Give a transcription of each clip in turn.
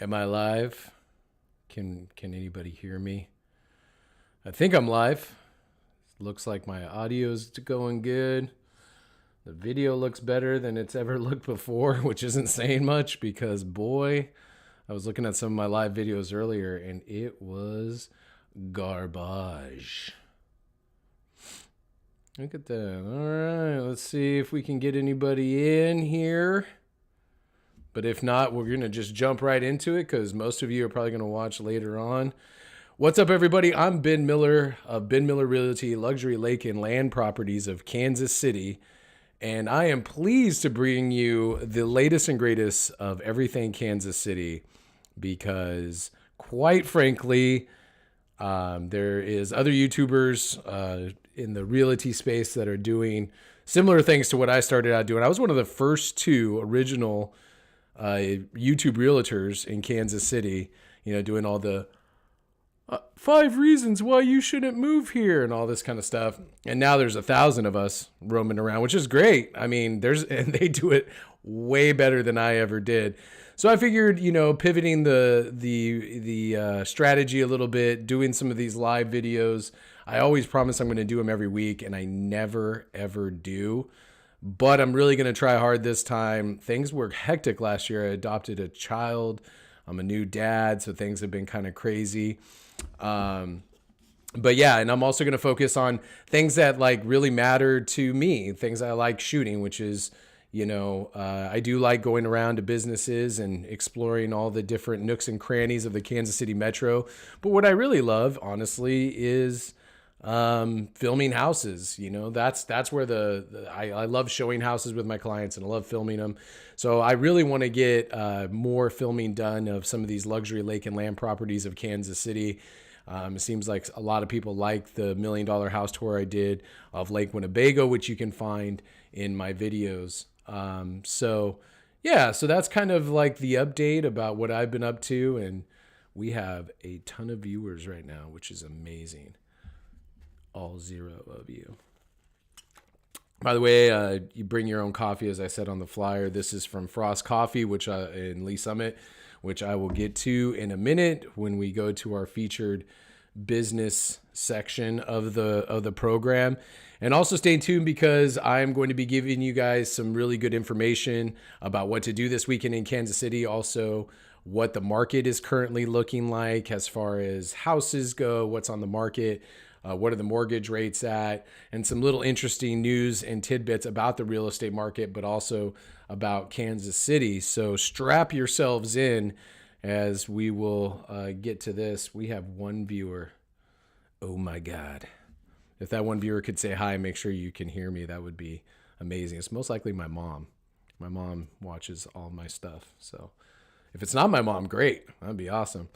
Am I live? Can anybody hear me? I think I'm live. Looks like my audio's going good. The video looks better than it's ever looked before, which isn't saying much because boy, I was looking at some of my live videos earlier and it was garbage. Look at that. All right, let's see if we can get anybody in here. But if not, we're going to just jump right into it because most of you are probably going to watch later on. What's up, everybody? I'm Ben Miller of Ben Miller Realty, Luxury Lake and Land Properties of Kansas City. And I am pleased to bring you the latest and greatest of everything Kansas City because, quite frankly, there is other YouTubers in the realty space that are doing similar things to what I started out doing. I was one of the first two original YouTube realtors in Kansas City, doing all the 5 reasons why you shouldn't move here and all this kind of stuff. And now there's 1,000 of us roaming around, which is great. I mean, and they do it way better than I ever did. So I figured, pivoting the strategy a little bit, doing some of these live videos. I always promise I'm going to do them every week, and I never, ever do. But I'm really going to try hard this time. Things were hectic last year. I adopted a child. I'm a new dad, so things have been kind of crazy. But yeah, and I'm also going to focus on things that really matter to me, things I like shooting, which is, I do like going around to businesses and exploring all the different nooks and crannies of the Kansas City Metro. But what I really love, honestly, is filming houses. That's where I love showing houses with my clients and I love filming them. So I really want to get more filming done of some of these luxury lake and land properties of Kansas City. It seems like a lot of people like the $1 million house tour I did of Lake Winnebago, which you can find in my videos. So that's kind of like the update about what I've been up to. And we have a ton of viewers right now, which is amazing. All 0 of you. By the way, you bring your own coffee, as I said on the flyer. This is from Frost Coffee, which in Lee Summit, which I will get to in a minute when we go to our featured business section of the program. And also stay tuned because I'm going to be giving you guys some really good information about what to do this weekend in Kansas City. Also, what the market is currently looking like as far as houses go, what's on the market. What are the mortgage rates at, and some little interesting news and tidbits about the real estate market, but also about Kansas City. So strap yourselves in as we will get to this. We have one viewer. Oh my God. If that one viewer could say hi, make sure you can hear me. That would be amazing. It's most likely my mom. My mom watches all my stuff. So if it's not my mom, great. That'd be awesome.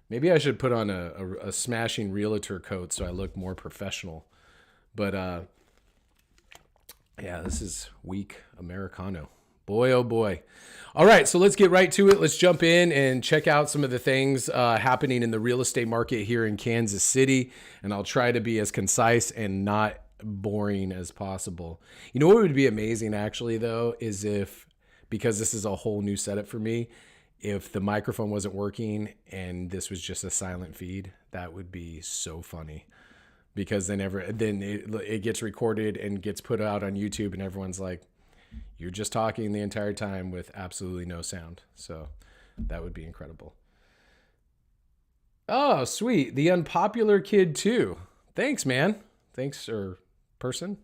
Maybe I should put on a smashing realtor coat so I look more professional. But this is weak Americano. Boy, oh boy. All right, so let's get right to it. Let's jump in and check out some of the things happening in the real estate market here in Kansas City. And I'll try to be as concise and not boring as possible. You know what would be amazing, actually, though, is because this is a whole new setup for me, if the microphone wasn't working and this was just a silent feed. That would be so funny because then it gets recorded and gets put out on YouTube and everyone's like, you're just talking the entire time with absolutely no sound. So that would be incredible. Oh, sweet. The unpopular kid too. Thanks, man. Thanks, or person,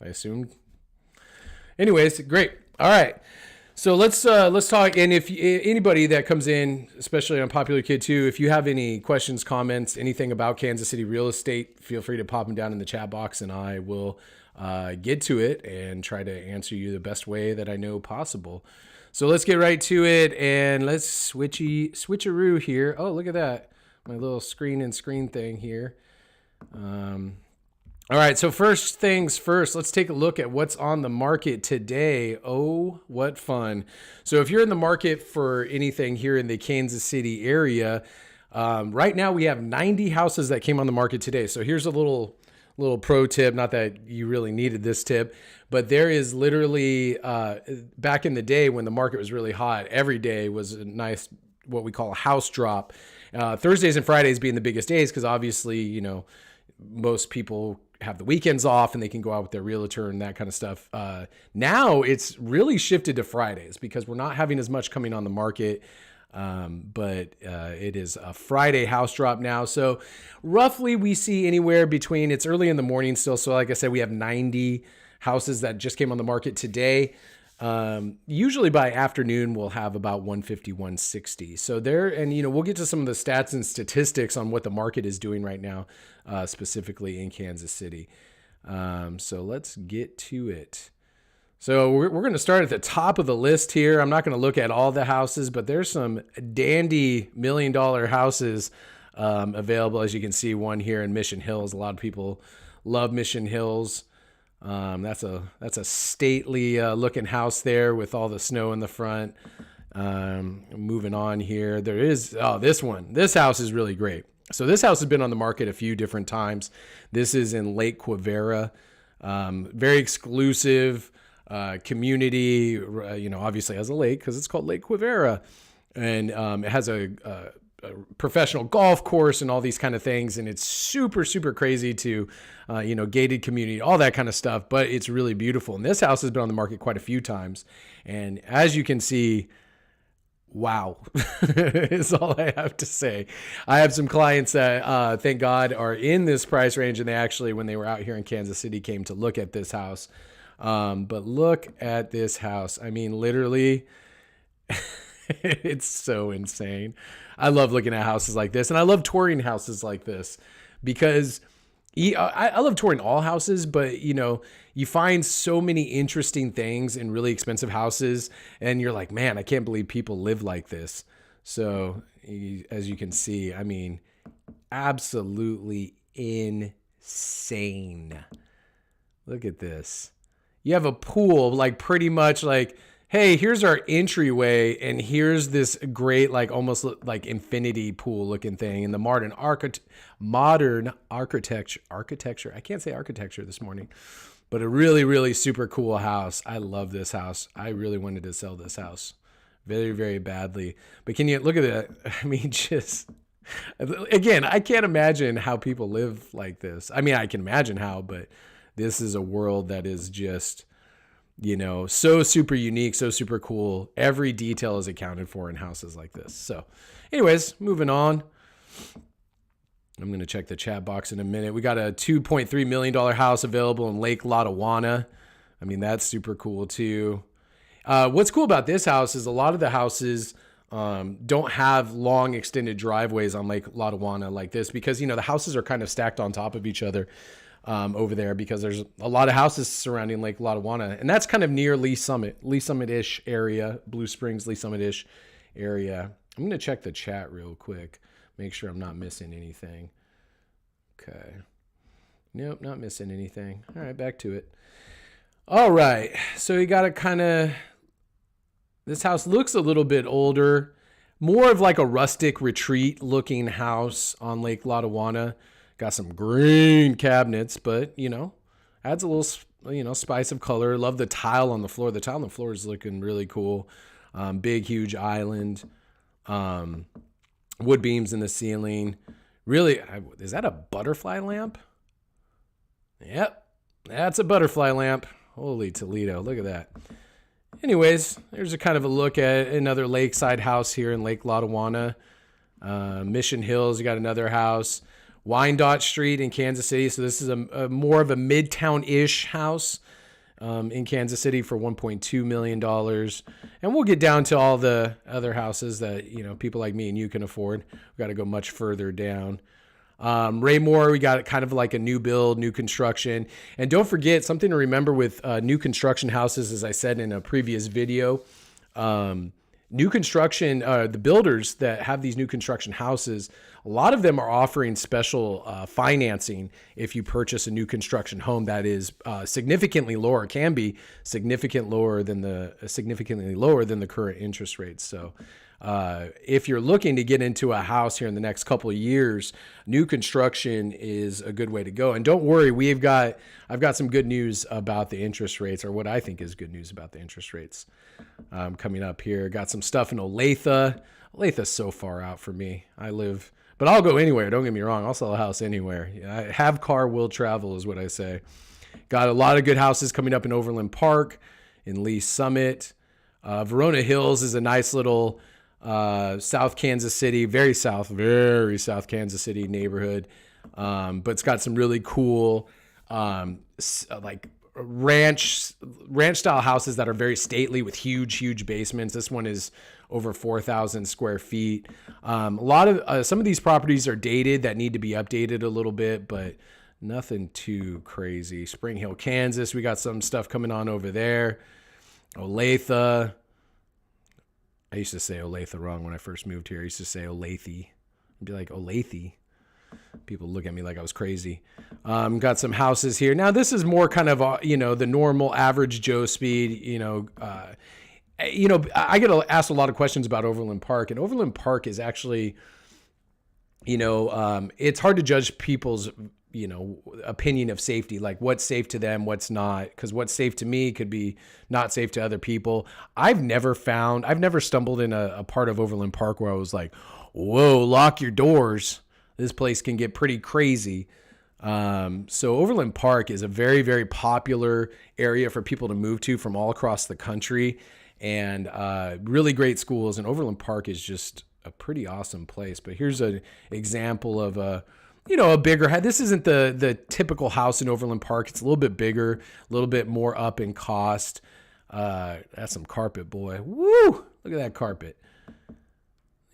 I assumed. Anyways, great. All right. So let's talk. And if anybody that comes in, especially on Popular Kid 2, if you have any questions, comments, anything about Kansas City real estate, feel free to pop them down in the chat box, and I will get to it and try to answer you the best way that I know possible. So let's get right to it, and let's switcheroo here. Oh, look at that, my little screen thing here. All right, so first things first, let's take a look at what's on the market today. Oh, what fun. So if you're in the market for anything here in the Kansas City area, right now we have 90 houses that came on the market today. So here's a little pro tip, not that you really needed this tip, but there is literally, back in the day when the market was really hot, every day was a nice what we call a house drop. Thursdays and Fridays being the biggest days because obviously, most people have the weekends off and they can go out with their realtor and that kind of stuff. Now it's really shifted to Fridays because we're not having as much coming on the market. But it is a Friday house drop now. So roughly we see anywhere between, it's early in the morning still. So like I said, we have 90 houses that just came on the market today. Usually by afternoon, we'll have about 150, 160. So there, and we'll get to some of the stats and statistics on what the market is doing right now, specifically in Kansas City. So let's get to it. So we're going to start at the top of the list here. I'm not going to look at all the houses, but there's some dandy $1 million houses available. As you can see, one here in Mission Hills. A lot of people love Mission Hills. That's a stately looking house there with all the snow in the front. Moving on here, there is this one. This house is really great. So this house has been on the market a few different times. This is in Lake Quivira. Very exclusive community. Obviously has a lake because it's called Lake Quivira, and it has a professional golf course and all these kind of things. And it's super, super crazy to, gated community, all that kind of stuff, but it's really beautiful. And this house has been on the market quite a few times. And as you can see, wow, is all I have to say. I have some clients that, thank God, are in this price range. And they actually, when they were out here in Kansas City, came to look at this house. But look at this house. I mean, literally, it's so insane. I love looking at houses like this, and I love touring houses like this because I love touring all houses, but you find so many interesting things in really expensive houses, and you're like, man, I can't believe people live like this. So as you can see, I mean, absolutely insane. Look at this. You have a pool, like pretty much like, hey, here's our entryway, and here's this great, like almost like infinity pool looking thing. And the modern architecture. I can't say architecture this morning, but a really, really super cool house. I love this house. I really wanted to sell this house very, very badly. But can you look at that? I mean, just again, I can't imagine how people live like this. I mean, I can imagine how, but this is a world that is just, so super unique, so super cool. Every detail is accounted for in houses like this. So anyways, moving on. I'm going to check the chat box in a minute. We got a $2.3 million house available in Lake Lotawana. I mean, that's super cool too. What's cool about this house is a lot of the houses don't have long extended driveways on Lake Lotawana like this because, the houses are kind of stacked on top of each other. Over there because there's a lot of houses surrounding Lake Lotawana, and that's kind of near Lee Summit-ish area, Blue Springs, Lee Summit-ish area. I'm going to check the chat real quick, make sure I'm not missing anything. Okay. Nope, not missing anything. All right, back to it. All right, so you got to this house looks a little bit older, more of like a rustic retreat looking house on Lake Lotawana. Got some green cabinets, but, adds a little, spice of color. Love the tile on the floor. The tile on the floor is looking really cool. Big, huge island. Wood beams in the ceiling. Really, is that a butterfly lamp? Yep, that's a butterfly lamp. Holy Toledo, look at that. Anyways, there's a kind of a look at another lakeside house here in Lake Lotawana. Mission Hills, you got another house. Wyandotte Street in Kansas City. So this is a more of a midtown-ish house in Kansas City for $1.2 million. And we'll get down to all the other houses that, people like me and you can afford. We've got to go much further down. Raymore, we got kind of like a new build, new construction. And don't forget, something to remember with new construction houses, as I said in a previous video, new construction, the builders that have these new construction houses, a lot of them are offering special financing if you purchase a new construction home that is significantly lower, can be significantly lower than the current interest rates. So if you're looking to get into a house here in the next couple of years, new construction is a good way to go. And don't worry, I've got some good news about the interest rates, or what I think is good news about the interest rates coming up here. Got some stuff in Olathe. Olathe's so far out for me. But I'll go anywhere. Don't get me wrong. I'll sell a house anywhere. Have car, will travel is what I say. Got a lot of good houses coming up in Overland Park, in Lee Summit. Verona Hills is a nice little South Kansas City, very South Kansas City neighborhood. But it's got some really cool like ranch style houses that are very stately with huge basements. This one is over 4,000 square feet. Some of these properties are dated that need to be updated a little bit, but nothing too crazy. Spring Hill, Kansas, we got some stuff coming on over there. Olathe. I used to say Olathe wrong when I first moved here. I used to say Olathe. I'd be like, Olathe. People look at me like I was crazy. Got some houses here. Now, this is more kind of, the normal average Joe speed. I get asked a lot of questions about Overland Park. And Overland Park is actually, it's hard to judge people's opinion of safety, like what's safe to them, what's not, because what's safe to me could be not safe to other people. I've never stumbled in a part of Overland Park where I was like, whoa, lock your doors. This place can get pretty crazy. So Overland Park is a very, very popular area for people to move to from all across the country, and really great schools. And Overland Park is just a pretty awesome place. But here's an example of a bigger house. This isn't the typical house in Overland Park. It's a little bit bigger, a little bit more up in cost. That's some carpet, boy. Woo! Look at that carpet.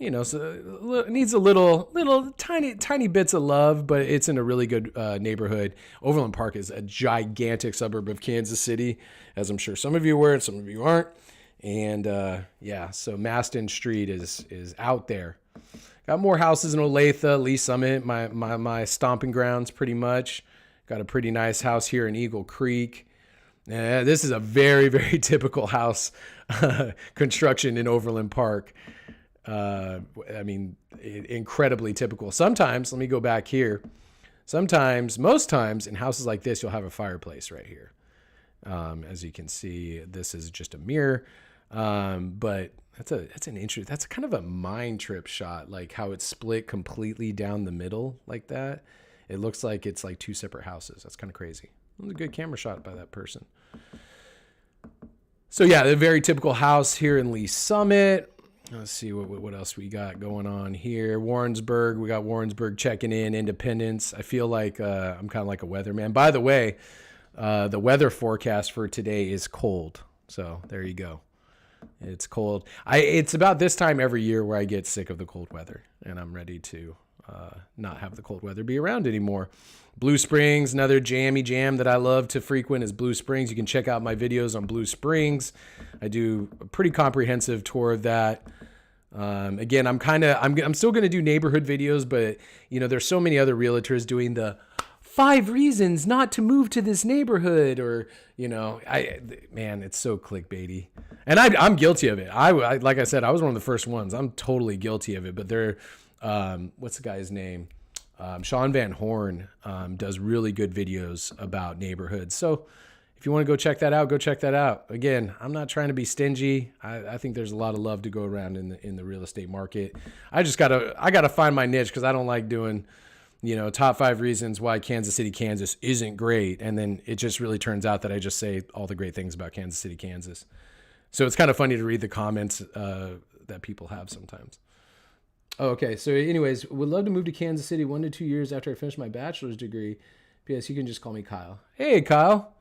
So it needs a little tiny bits of love, but it's in a really good neighborhood. Overland Park is a gigantic suburb of Kansas City, as I'm sure some of you are aware and some of you aren't. And so Maston Street is out there. Got more houses in Olathe, Lee Summit, my stomping grounds pretty much. Got a pretty nice house here in Eagle Creek. This is a very, very typical house construction in Overland Park. Incredibly typical. Sometimes, let me go back here. Most times in houses like this, you'll have a fireplace right here. As you can see, this is just a mirror. But that's kind of a mind trip shot, like how it's split completely down the middle like that. It looks like it's like two separate houses. That's kind of crazy. It was a good camera shot by that person. So yeah, a very typical house here in Lee Summit. Let's see what else we got going on here. Warrensburg, we got Warrensburg checking in. Independence. I feel like I'm kind of like a weatherman. By the way, the weather forecast for today is cold. So there you go. It's cold. It's about this time every year where I get sick of the cold weather, and I'm ready to not have the cold weather be around anymore. Blue Springs, another jammy jam that I love to frequent is Blue Springs. You can check out my videos on Blue Springs. I do a pretty comprehensive tour of that. Again, I'm still going to do neighborhood videos, but there's so many other realtors doing the 5 reasons not to move to this neighborhood, or it's so clickbaity, and I'm guilty of it. I like I said, I was one of the first ones. I'm totally guilty of it. But what's the guy's name? Sean Van Horn does really good videos about neighborhoods. So if you want to go check that out, go check that out. Again, I'm not trying to be stingy. I think there's a lot of love to go around in the real estate market. I gotta find my niche, because I don't like doing top 5 reasons why Kansas City, Kansas isn't great. And then it just really turns out that I just say all the great things about Kansas City, Kansas. So it's kind of funny to read the comments that people have sometimes. Okay, so anyways, would love to move to Kansas City 1 to 2 years after I finish my bachelor's degree. P.S. You can just call me Kyle. Hey, Kyle.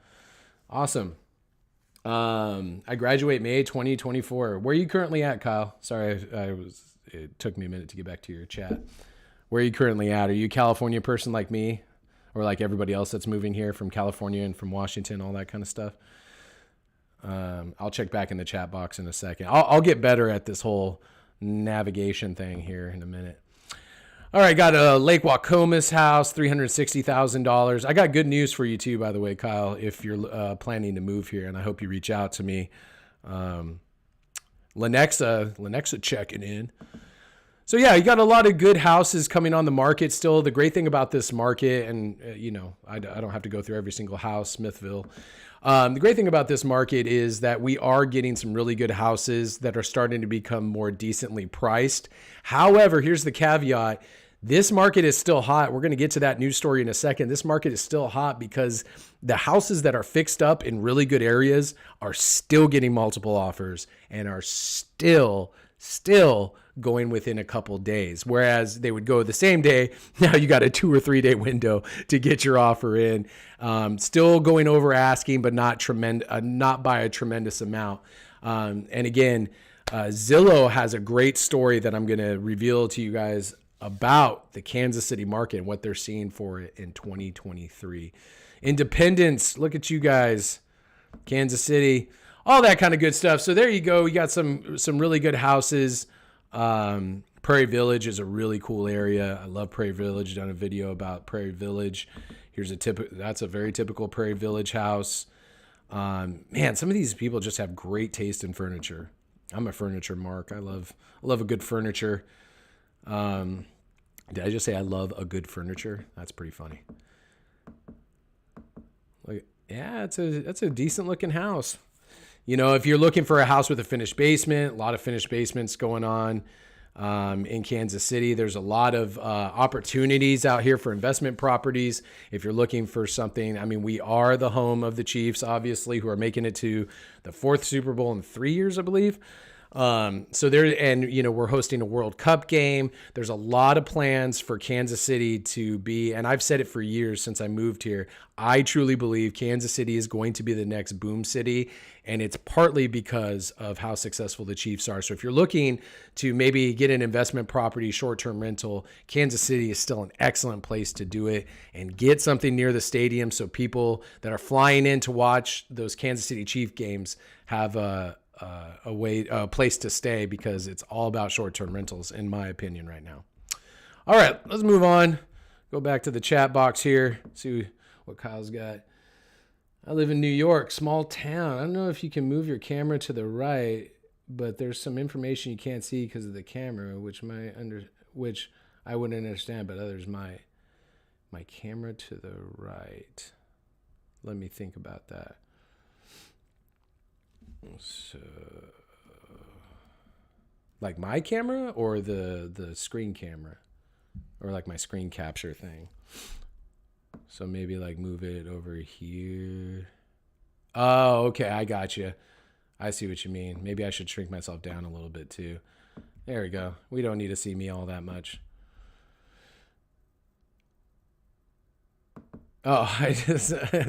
Awesome. I graduate May 2024. Where are you currently at, Kyle? Sorry, it took me a minute to get back to your chat. Where are you currently at? Are you a California person like me, or like everybody else that's moving here from California and from Washington, all that kind of stuff? I'll check back in the chat box in a second. I'll get better at this whole navigation thing here in a minute. All right, got a Lake Wacomas house, $360,000. I got good news for you too, by the way, Kyle, if you're planning to move here, and I hope you reach out to me. Lenexa checking in. So yeah, you got a lot of good houses coming on the market still. The great thing about this market, and I don't have to go through every single house, Smithville. The great thing about this market is that we are getting some really good houses that are starting to become more decently priced. However, here's the caveat. This market is still hot. We're going to get to that news story in a second. This market is still hot because the houses that are fixed up in really good areas are still getting multiple offers and are still going within a couple days, whereas they would go the same day. Now you got a 2 or 3 day window to get your offer in. Still going over asking, but not by a tremendous amount. And again, Zillow has a great story that I'm going to reveal to you guys about the Kansas City market and what they're seeing for it in 2023. Independence, look at you guys, Kansas City, all that kind of good stuff. So there you go. You got some really good houses. Prairie Village is a really cool area. I love Prairie Village. I've done a video about Prairie Village. Here's that's a very typical Prairie Village house. Man, some of these people just have great taste in furniture. I'm a furniture mark. I love a good furniture. Did I just say I love a good furniture? That's pretty funny. Like, yeah, it's a decent looking house. If you're looking for a house with a finished basement, a lot of finished basements going on in Kansas City. There's a lot of opportunities out here for investment properties. If you're looking for something, we are the home of the Chiefs, obviously, who are making it to the 4th Super Bowl in 3 years, I believe. We're hosting a World Cup game. There's a lot of plans for Kansas City to be, and I've said it for years since I moved here. I truly believe Kansas City is going to be the next boom city, and it's partly because of how successful the Chiefs are. So if you're looking to maybe get an investment property, short-term rental, Kansas City is still an excellent place to do it, and get something near the stadium so people that are flying in to watch those Kansas City Chief games have a place to stay, because it's all about short-term rentals, in my opinion, right now. All right, let's move on. Go back to the chat box here. See what Kyle's got. I live in New York, small town. I don't know if you can move your camera to the right, but there's some information you can't see because of the camera, which I wouldn't understand, but others might. My camera to the right. Let me think about that. So, like my camera or the screen camera, or like my screen capture thing. So maybe like move it over here. Oh, okay. I got you. I see what you mean. Maybe I should shrink myself down a little bit too. There we go. We don't need to see me all that much. Oh,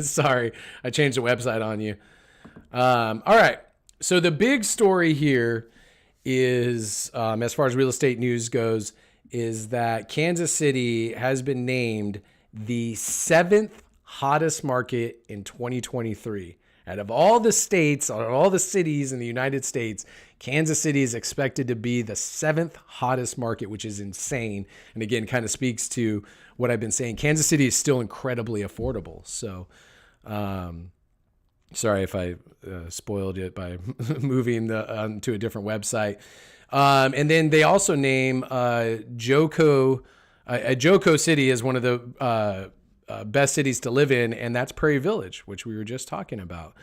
sorry. I changed the website on you. All right. So the big story here is, as far as real estate news goes, is that Kansas City has been named the 7th hottest market in 2023. Out of all the states, or all the cities in the United States, Kansas City is expected to be the 7th hottest market, which is insane. And again, kind of speaks to what I've been saying. Kansas City is still incredibly affordable. So, sorry if I spoiled it by moving to a different website. And then they also name Joco City as one of the best cities to live in, and that's Prairie Village, which we were just talking about.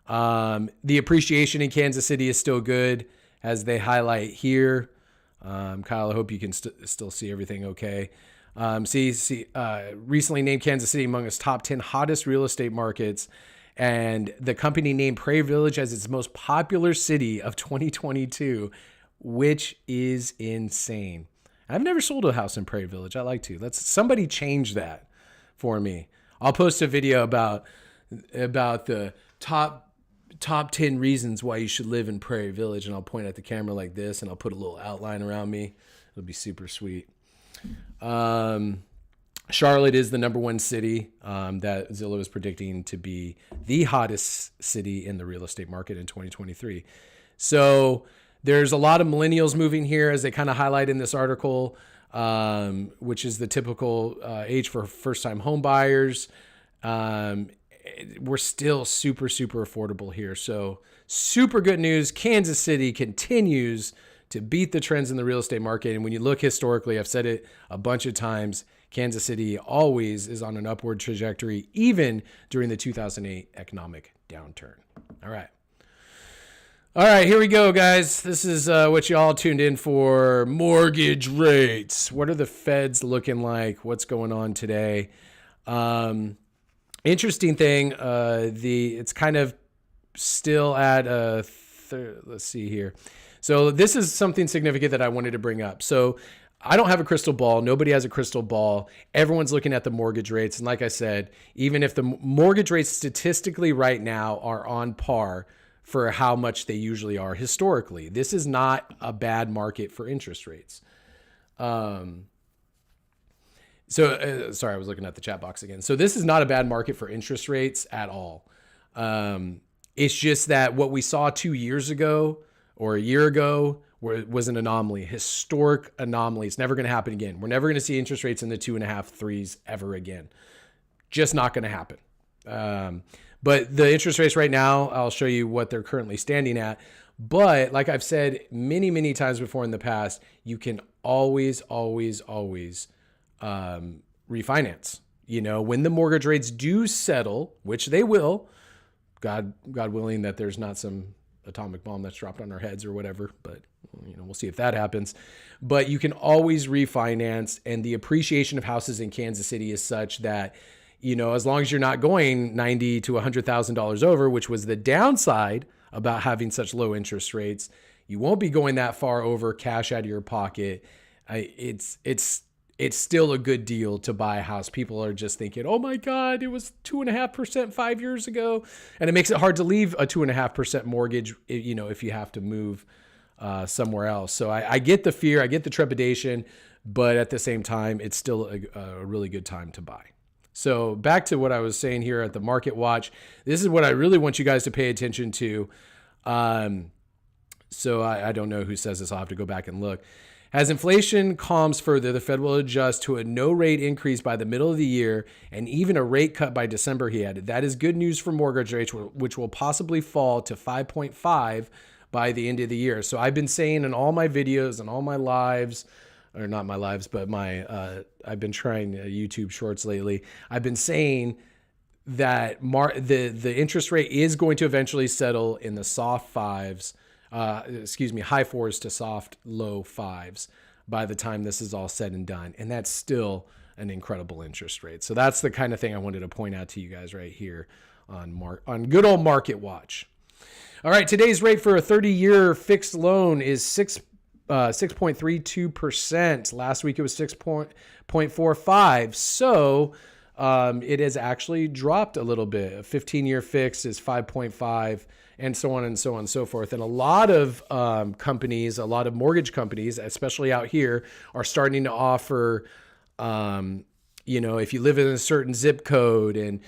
The appreciation in Kansas City is still good, as they highlight here. Kyle, I hope you can still see everything okay. Recently named Kansas City among its top 10 hottest real estate markets, and the company named Prairie Village as its most popular city of 2022, which is insane. I've never sold a house in Prairie Village. I like to. Let's somebody change that for me. I'll post a video about the top 10 reasons why you should live in Prairie Village, and I'll point at the camera like this, and I'll put a little outline around me. It'll be super sweet. Charlotte is the number one city that Zillow is predicting to be the hottest city in the real estate market in 2023. So there's a lot of millennials moving here, as they kind of highlight in this article, which is the typical age for first-time home buyers. we're still super, super affordable here. So super good news. Kansas City continues to beat the trends in the real estate market. And when you look historically, I've said it a bunch of times, Kansas City always is on an upward trajectory, even during the 2008 economic downturn. All right. All right, here we go, guys. This is what you all tuned in for. Mortgage rates. What are the Feds looking like? What's going on today? Interesting thing. It's kind of still at let's see here. So this is something significant that I wanted to bring up. So I don't have a crystal ball. Nobody has a crystal ball. Everyone's looking at the mortgage rates. And like I said, even if the mortgage rates statistically right now are on par for how much they usually are historically, this is not a bad market for interest rates. Sorry, I was looking at the chat box again. So this is not a bad market for interest rates at all. It's just that what we saw 2 years ago or a year ago was an anomaly, historic anomaly. It's never going to happen again. We're never going to see interest rates in the 2.5, 3s ever again. Just not going to happen. But the interest rates right now, I'll show you what they're currently standing at. But like I've said many, many times before in the past, you can always refinance. You know, when the mortgage rates do settle, which they will, God willing that there's not some atomic bomb that's dropped on our heads or whatever, but you know, we'll see if that happens. But you can always refinance, and the appreciation of houses in Kansas City is such that, you know, as long as you're not going $90,000 to $100,000 over, which was the downside about having such low interest rates, you won't be going that far over cash out of your pocket. It's still a good deal to buy a house. People are just thinking, oh my God, it was 2.5% 5 years ago. And it makes it hard to leave a 2.5% mortgage, you know, if you have to move somewhere else. So I get the fear, I get the trepidation, but at the same time, it's still a really good time to buy. So back to what I was saying here at the Market Watch, this is what I really want you guys to pay attention to. So I don't know who says this. I'll have to go back and look. As inflation calms further, the Fed will adjust to a no rate increase by the middle of the year and even a rate cut by December, he added. That is good news for mortgage rates, which will possibly fall to 5.5 by the end of the year. So I've been saying in all my videos and all my lives, or not my lives, but I've been trying YouTube shorts lately. I've been saying that the interest rate is going to eventually settle in the soft fives. High fours to soft low fives by the time this is all said and done. And that's still an incredible interest rate. So that's the kind of thing I wanted to point out to you guys right here on good old Market Watch. All right, today's rate for a 30-year fixed loan is 6.32%. Last week it was 6.45. So it has actually dropped a little bit. A 15-year fix is 5.5. and so on and so on and so forth. And a lot of companies, a lot of mortgage companies, especially out here, are starting to offer, if you live in a certain zip code and,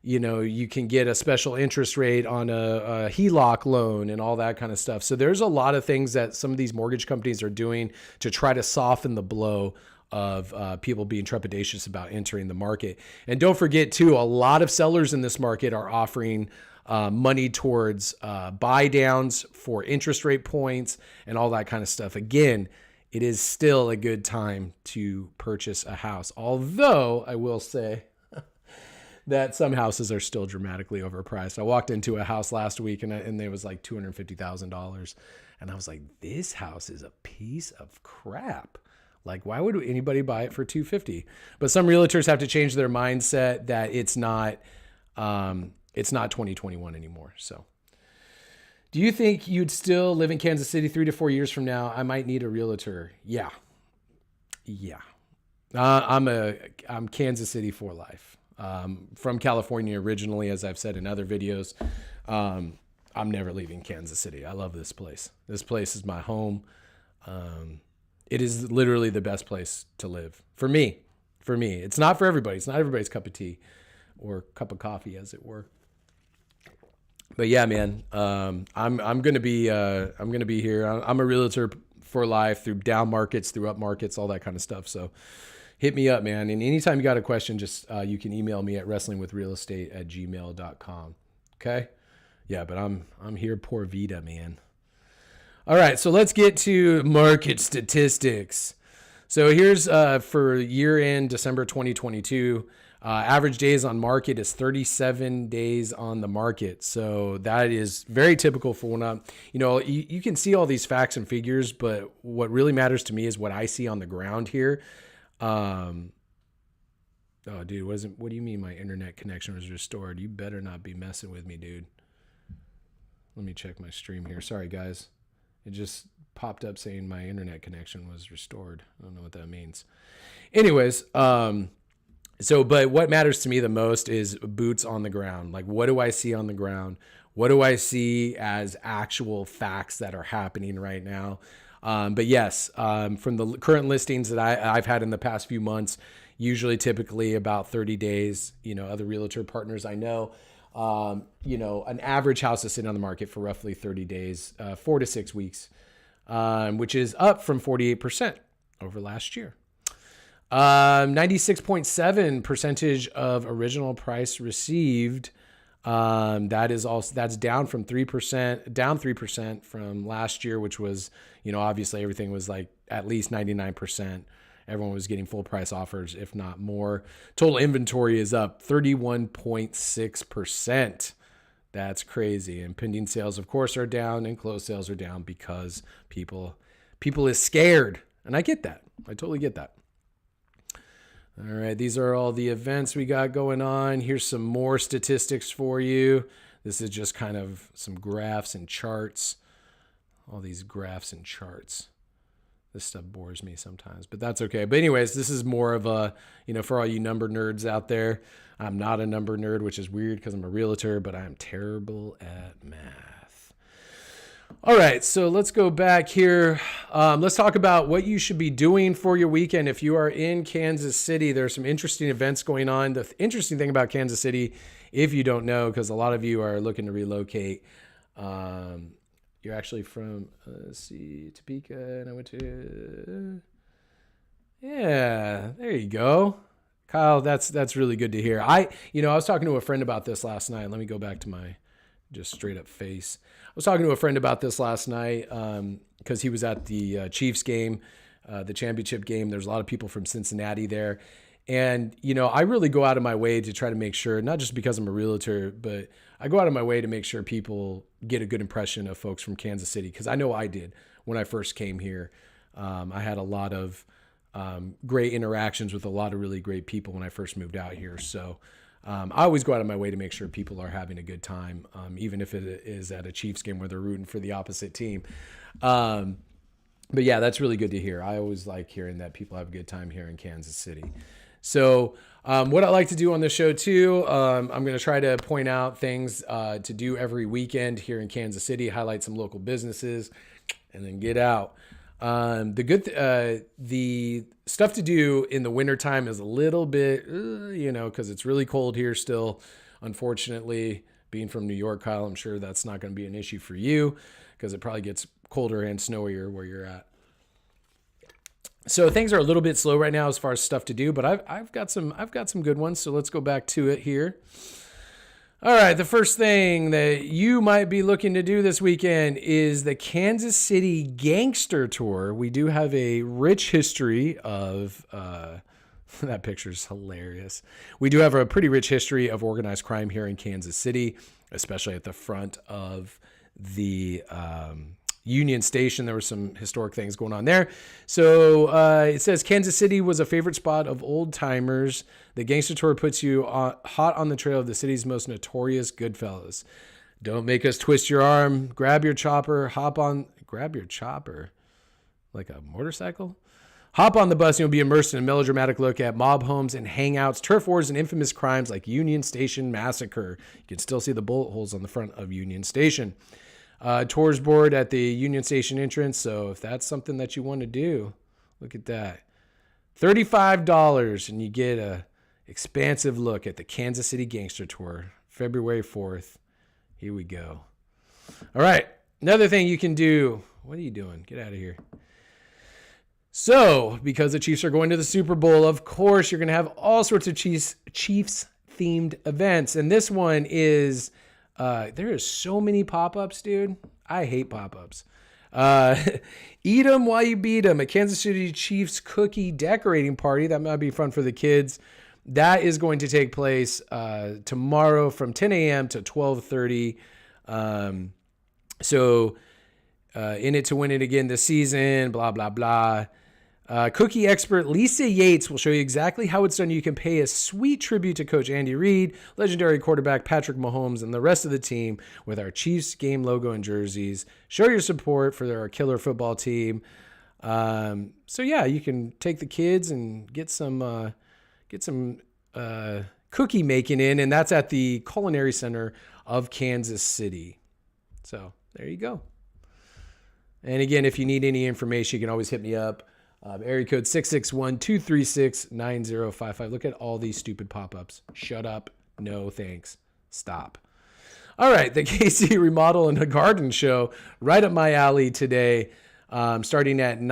you can get a special interest rate on a HELOC loan and all that kind of stuff. So there's a lot of things that some of these mortgage companies are doing to try to soften the blow of people being trepidatious about entering the market. And don't forget, too, a lot of sellers in this market are offering money towards buy downs for interest rate points and all that kind of stuff. Again, it is still a good time to purchase a house. Although I will say that some houses are still dramatically overpriced. I walked into a house last week and it was like $250,000. And I was like, this house is a piece of crap. Like, why would anybody buy it for $250,000? But some realtors have to change their mindset that it's not 2021 anymore. So do you think you'd still live in Kansas City 3 to 4 years from now? I might need a realtor. Yeah. I'm Kansas City for life. From California originally, as I've said in other videos. I'm never leaving Kansas City. I love this place. This place is my home. It is literally the best place to live for me. It's not for everybody. It's not everybody's cup of tea or cup of coffee, as it were. But yeah, man, I'm gonna be here. I'm a realtor for life through down markets, through up markets, all that kind of stuff. So hit me up, man. And anytime you got a question, just you can email me at wrestlingwithrealestate@gmail.com. Okay? Yeah, but I'm here por vida, man. All right, so let's get to market statistics. So here's for year-end December 2022. Average days on market is 37 days on the market. So that is very typical for when I'm, you can see all these facts and figures, but what really matters to me is what I see on the ground here. Oh, dude, what do you mean my internet connection was restored? You better not be messing with me, dude. Let me check my stream here. Sorry, guys. It just popped up saying my internet connection was restored. I don't know what that means. Anyways, but what matters to me the most is boots on the ground. Like, what do I see on the ground? What do I see as actual facts that are happening right now? But yes, from the current listings that I've had in the past few months, usually typically about 30 days, other realtor partners I know, an average house is sitting on the market for roughly 30 days, 4 to 6 weeks, which is up from 48% over last year. 96.7% of original price received. That's down from 3% from last year, which was, obviously everything was like at least 99%. Everyone was getting full price offers, if not more. Total inventory is up 31.6%. That's crazy. And pending sales, of course, are down, and closed sales are down because people is scared. And I get that. I totally get that. All right, these are all the events we got going on. Here's some more statistics for you. This is just kind of some graphs and charts. All these graphs and charts. This stuff bores me sometimes, but that's okay. But anyways, this is more of a, for all you number nerds out there. I'm not a number nerd, which is weird because I'm a realtor, but I'm terrible at math. All right, so let's go back here. Let's talk about what you should be doing for your weekend. If you are in Kansas City, there are some interesting events going on. The interesting thing about Kansas City, if you don't know, because a lot of you are looking to relocate, you're actually from, Topeka, and I went to, yeah, there you go. Kyle, that's really good to hear. I was talking to a friend about this last night. Let me go back to my just straight up face. I was talking to a friend about this last night because he was at the Chiefs game, the championship game. There's a lot of people from Cincinnati there. And, I really go out of my way to try to make sure, not just because I'm a realtor, but I go out of my way to make sure people get a good impression of folks from Kansas City, because I know I did when I first came here. I had a lot of great interactions with a lot of really great people when I first moved out here. So I always go out of my way to make sure people are having a good time, even if it is at a Chiefs game where they're rooting for the opposite team. But yeah, that's really good to hear. I always like hearing that people have a good time here in Kansas City. So what I like to do on this show too, I'm going to try to point out things to do every weekend here in Kansas City, highlight some local businesses, and then get out. The stuff to do in the wintertime is a little bit, because it's really cold here still. Unfortunately, being from New York, Kyle, I'm sure that's not going to be an issue for you because it probably gets colder and snowier where you're at. So things are a little bit slow right now as far as stuff to do, but I've got some good ones. So let's go back to it here. All right, the first thing that you might be looking to do this weekend is the Kansas City Gangster Tour. We do have a rich history of that picture's hilarious. We do have a pretty rich history of organized crime here in Kansas City, especially at the front of the Union Station. There were some historic things going on there. So it says Kansas City was a favorite spot of old timers. The Gangster Tour puts you hot on the trail of the city's most notorious Goodfellas. Don't make us twist your arm. Grab your chopper. Grab your chopper. Like a motorcycle? Hop on the bus and you'll be immersed in a melodramatic look at mob homes and hangouts, turf wars, and infamous crimes like Union Station Massacre. You can still see the bullet holes on the front of Union Station. Tours board at the Union Station entrance. So if that's something that you want to do, look at that. $35 and you get a expansive look at the Kansas City Gangster Tour, February 4th. Here we go. All right. Another thing you can do. What are you doing? Get out of here. So, because the Chiefs are going to the Super Bowl, of course, you're going to have all sorts of Chiefs themed events. And this one is, there is so many pop-ups, dude. I hate pop-ups. Eat 'em while you beat 'em. A Kansas City Chiefs cookie decorating party. That might be fun for the kids. That is going to take place tomorrow from 10 a.m. to 12:30. So in it to win it again this season, blah, blah, blah. Cookie expert Lisa Yates will show you exactly how it's done. You can pay a sweet tribute to Coach Andy Reid, legendary quarterback Patrick Mahomes, and the rest of the team with our Chiefs game logo and jerseys. Show your support for our killer football team. So yeah, you can take the kids and get some cookie making in, and that's at the Culinary Center of Kansas City. So there you go. And again, if you need any information, you can always hit me up. Area code 661-236-9055. Look at all these stupid pop-ups. Shut up. No thanks. Stop. All right, the KC Remodel and Garden Show, right up my alley today, starting at 10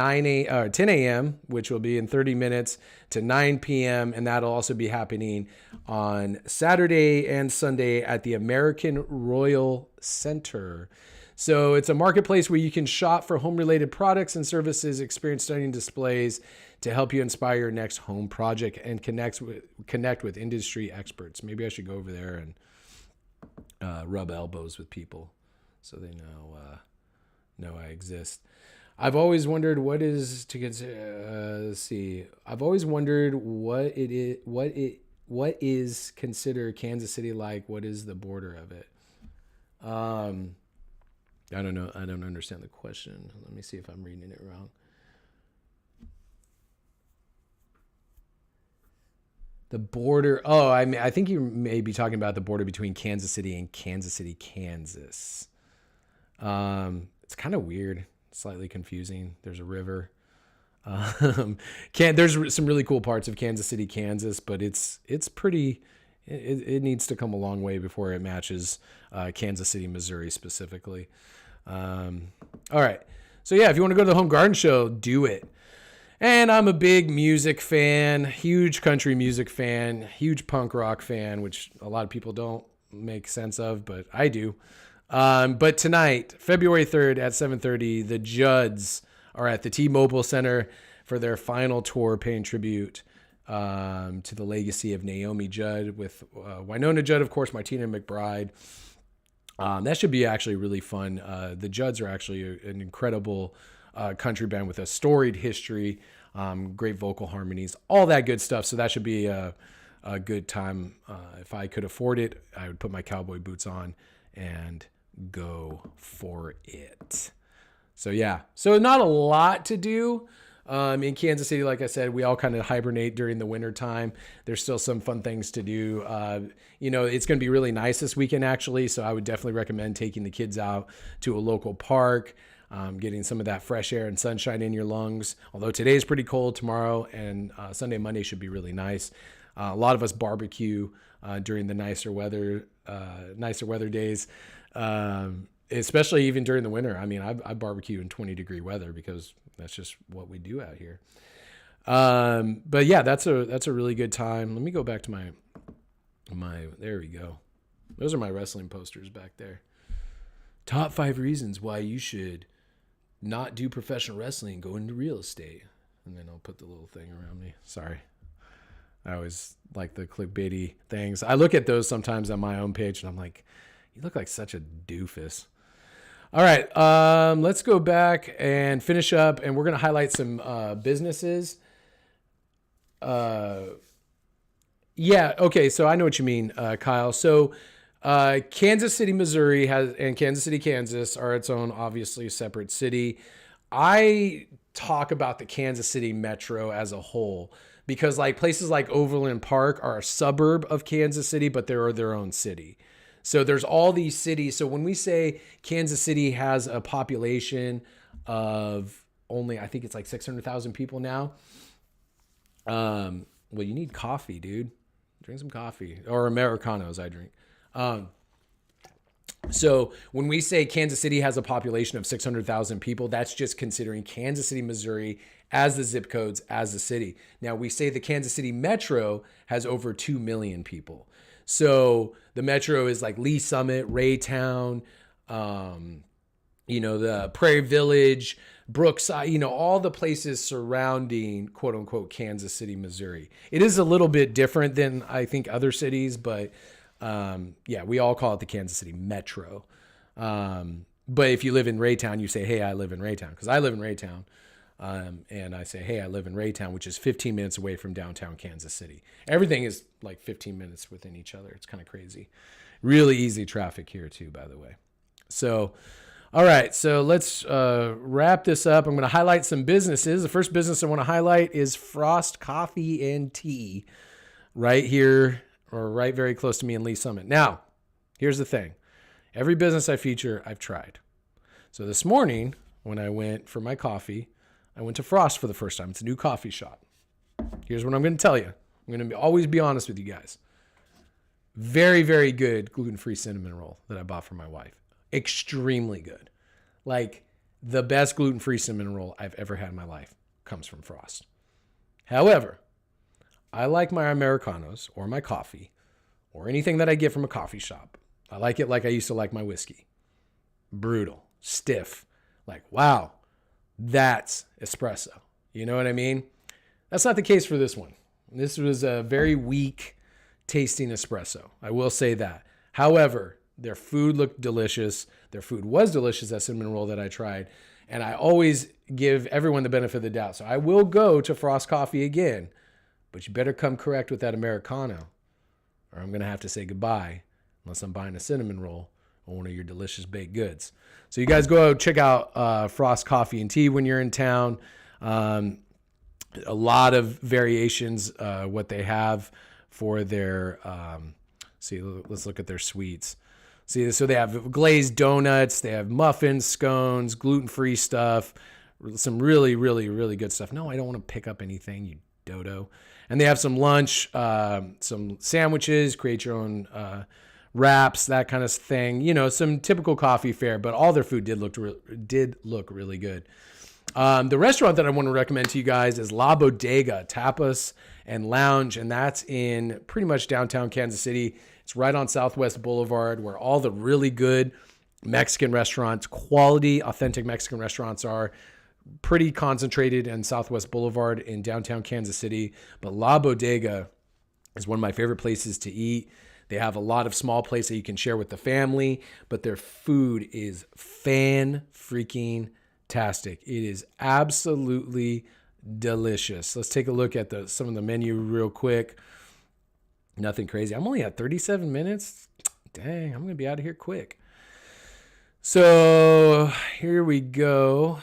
a.m., which will be in 30 minutes, to 9 p.m., and that'll also be happening on Saturday and Sunday at the American Royal Center. So it's a marketplace where you can shop for home-related products and services, experience stunning displays to help you inspire your next home project, and connect with industry experts. Maybe I should go over there and rub elbows with people so they know I exist. I've always wondered what is to consider. Let's see. I've always wondered what is considered Kansas City like. What is the border of it? I don't know. I don't understand the question. Let me see if I'm reading it wrong. The border. Oh, I think you may be talking about the border between Kansas City and Kansas City, Kansas. It's kind of weird, slightly confusing. There's a river. There's some really cool parts of Kansas City, Kansas, but it's pretty. It needs to come a long way before it matches Kansas City, Missouri specifically. All right. So yeah, if you want to go to the Home Garden Show, do it. And I'm a big music fan, huge country music fan, huge punk rock fan, which a lot of people don't make sense of, but I do. But tonight, February 3rd at 7:30, the Judds are at the T-Mobile Center for their final tour, paying tribute to the legacy of Naomi Judd with Winona Judd, of course, Martina McBride. That should be actually really fun. The Judds are actually an incredible country band with a storied history, great vocal harmonies, all that good stuff. So that should be a good time. If I could afford it, I would put my cowboy boots on and go for it. So yeah, so not a lot to do. In Kansas City, like I said, we all kind of hibernate during the winter time. There's still some fun things to do. It's going to be really nice this weekend, actually. So I would definitely recommend taking the kids out to a local park, getting some of that fresh air and sunshine in your lungs. Although today is pretty cold, tomorrow and Sunday, Monday should be really nice. A lot of us barbecue during the nicer weather days. Especially even during the winter. I mean, I barbecue in 20-degree weather because that's just what we do out here. But yeah, that's a really good time. Let me go back to my there we go. Those are my wrestling posters back there. Top 5 reasons why you should not do professional wrestling, go into real estate. And then I'll put the little thing around me. Sorry. I always like the clickbaity things. I look at those sometimes on my own page and I'm like, you look like such a doofus. All right, let's go back and finish up, and we're going to highlight some businesses. Yeah, okay, so I know what you mean, Kyle. So Kansas City, Missouri and Kansas City, Kansas are its own, obviously, separate city. I talk about the Kansas City metro as a whole because like places like Overland Park are a suburb of Kansas City, but they're their own city. So there's all these cities. So when we say Kansas City has a population of only, I think it's like 600,000 people now. Well, you need coffee, dude. Drink some coffee or Americanos. I drink. So when we say Kansas City has a population of 600,000 people, that's just considering Kansas City, Missouri as the zip codes, as the city. Now we say the Kansas City Metro has over 2 million people. So the Metro is like Lee Summit, Raytown, the Prairie Village, Brookside, all the places surrounding quote unquote Kansas City, Missouri. It is a little bit different than I think other cities, but we all call it the Kansas City Metro. But if you live in Raytown, you say, hey, I live in Raytown, because I live in Raytown. And I say, hey, I live in Raytown, which is 15 minutes away from downtown Kansas City. Everything is like 15 minutes within each other. It's kind of crazy. Really easy traffic here too, by the way. So, all right, so let's wrap this up. I'm going to highlight some businesses. The first business I want to highlight is Frost Coffee and Tea right here, or right very close to me in Lee Summit. Now, here's the thing. Every business I feature, I've tried. So this morning, when I went for my coffee, I went to Frost for the first time. It's a new coffee shop. Here's what I'm going to tell you. I'm going to always be honest with you guys. Very, very good gluten-free cinnamon roll that I bought for my wife. Extremely good. Like the best gluten-free cinnamon roll I've ever had in my life comes from Frost. However, I like my Americanos or my coffee or anything that I get from a coffee shop. I like it like I used to like my whiskey. Brutal, stiff, like, wow, that's espresso. You know what I mean? That's not the case for this one. This was a very weak tasting espresso. I will say that. However, their food looked delicious. Their food was delicious, that cinnamon roll that I tried. And I always give everyone the benefit of the doubt. So I will go to Frost Coffee again, but you better come correct with that Americano, or I'm going to have to say goodbye unless I'm buying a cinnamon roll or one of your delicious baked goods. So you guys go check out Frost Coffee and Tea when you're in town. A lot of variations, what they have for their, let's look at their sweets. See, so they have glazed donuts, they have muffins, scones, gluten-free stuff, some really, really, really good stuff. No, I don't want to pick up anything, you dodo. And they have some lunch, some sandwiches, create your own wraps, that kind of thing. Some typical coffee fare, but all their food did look really good. The restaurant that I want to recommend to you guys is La Bodega Tapas and Lounge, and that's in pretty much downtown Kansas City. It's right on Southwest Boulevard, where all the really good Mexican restaurants, quality, authentic Mexican restaurants are. Pretty concentrated in Southwest Boulevard in downtown Kansas City. But La Bodega is one of my favorite places to eat. They have a lot of small plates that you can share with the family, but their food is fan-freaking-tastic. It is absolutely delicious. Let's take a look at some of the menu real quick. Nothing crazy. I'm only at 37 minutes. Dang, I'm going to be out of here quick. So here we go.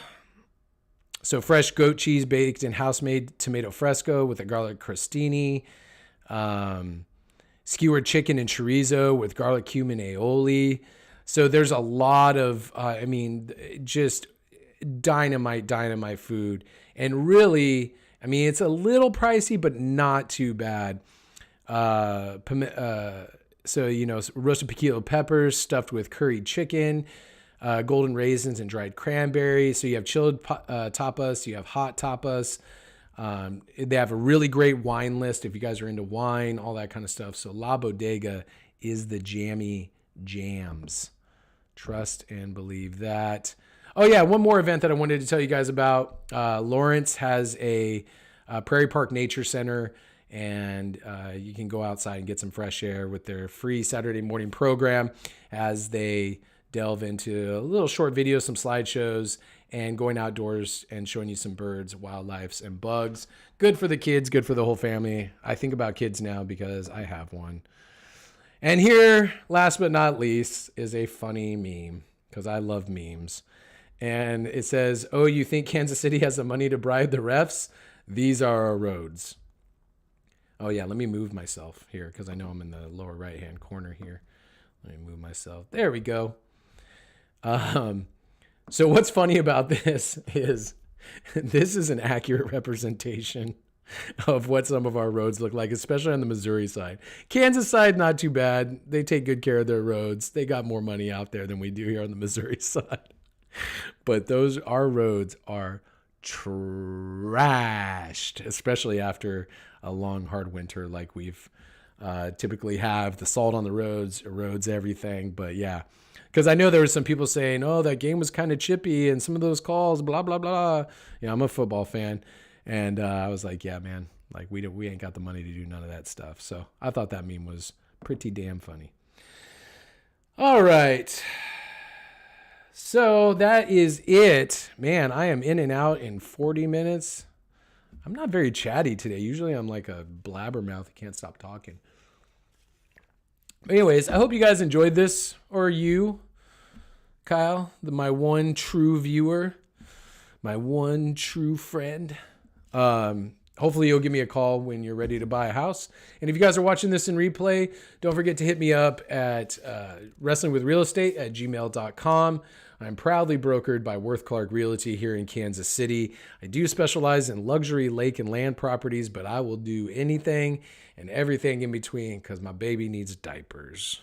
So fresh goat cheese baked in house-made tomato fresco with a garlic crostini. Skewered chicken and chorizo with garlic cumin aioli. So there's a lot of, just dynamite food. And really, it's a little pricey, but not too bad. Roasted piquillo peppers stuffed with curried chicken, golden raisins and dried cranberries. So you have chilled tapas, you have hot tapas. They have a really great wine list if you guys are into wine, all that kind of stuff. So La Bodega is the jammy jams. Trust and believe that. Oh yeah, one more event that I wanted to tell you guys about. Lawrence has a Prairie Park Nature Center, and you can go outside and get some fresh air with their free Saturday morning program as they delve into a little short video, some slideshows, and going outdoors and showing you some birds, wildlife, and bugs. Good for the kids, good for the whole family. I think about kids now because I have one. And here, last but not least, is a funny meme, because I love memes. And it says, "Oh, you think Kansas City has the money to bribe the refs? These are our roads." Oh yeah, let me move myself here because I know I'm in the lower right-hand corner here. Let me move myself. There we go. So what's funny about this is an accurate representation of what some of our roads look like, especially on the Missouri side. Kansas side, not too bad. They take good care of their roads. They got more money out there than we do here on the Missouri side. But our roads are trashed, especially after a long, hard winter like we've typically have. The salt on the roads erodes everything. But yeah, because I know there were some people saying, oh, that game was kind of chippy and some of those calls, blah, blah, blah. I'm a football fan. And I was like, yeah, man, like we ain't got the money to do none of that stuff. So I thought that meme was pretty damn funny. All right. So that is it. Man, I am in and out in 40 minutes. I'm not very chatty today. Usually I'm like a blabbermouth who can't stop talking. But anyways, I hope you guys enjoyed this. Or you, Kyle, my one true viewer, my one true friend. Hopefully you'll give me a call when you're ready to buy a house. And if you guys are watching this in replay, don't forget to hit me up at wrestlingwithrealestate@gmail.com. I'm proudly brokered by Worth Clark Realty here in Kansas City. I do specialize in luxury lake and land properties, but I will do anything and everything in between because my baby needs diapers.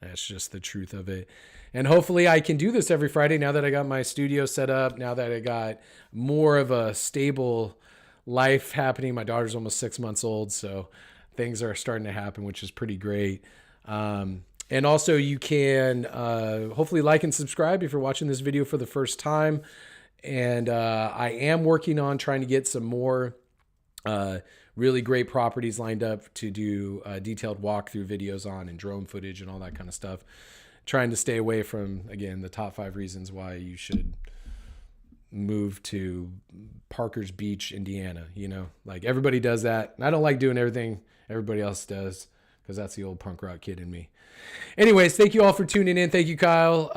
That's just the truth of it. And hopefully I can do this every Friday now that I got my studio set up, now that I got more of a stable life happening. My daughter's almost 6 months old, so things are starting to happen, which is pretty great. And also you can hopefully like and subscribe if you're watching this video for the first time. And I am working on trying to get some more really great properties lined up to do detailed walkthrough videos on and drone footage and all that kind of stuff. Trying to stay away from, again, the top 5 reasons why you should move to Parker's Beach, Indiana. Like everybody does that. And I don't like doing everything everybody else does because that's the old punk rock kid in me. Anyways, thank you all for tuning in. Thank you, Kyle.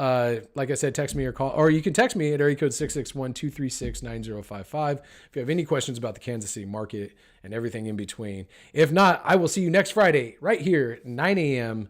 Like I said, text me or call, or you can text me at area code 661-236-9055 if you have any questions about the Kansas City market and everything in between. If not, I will see you next Friday right here, 9 a.m.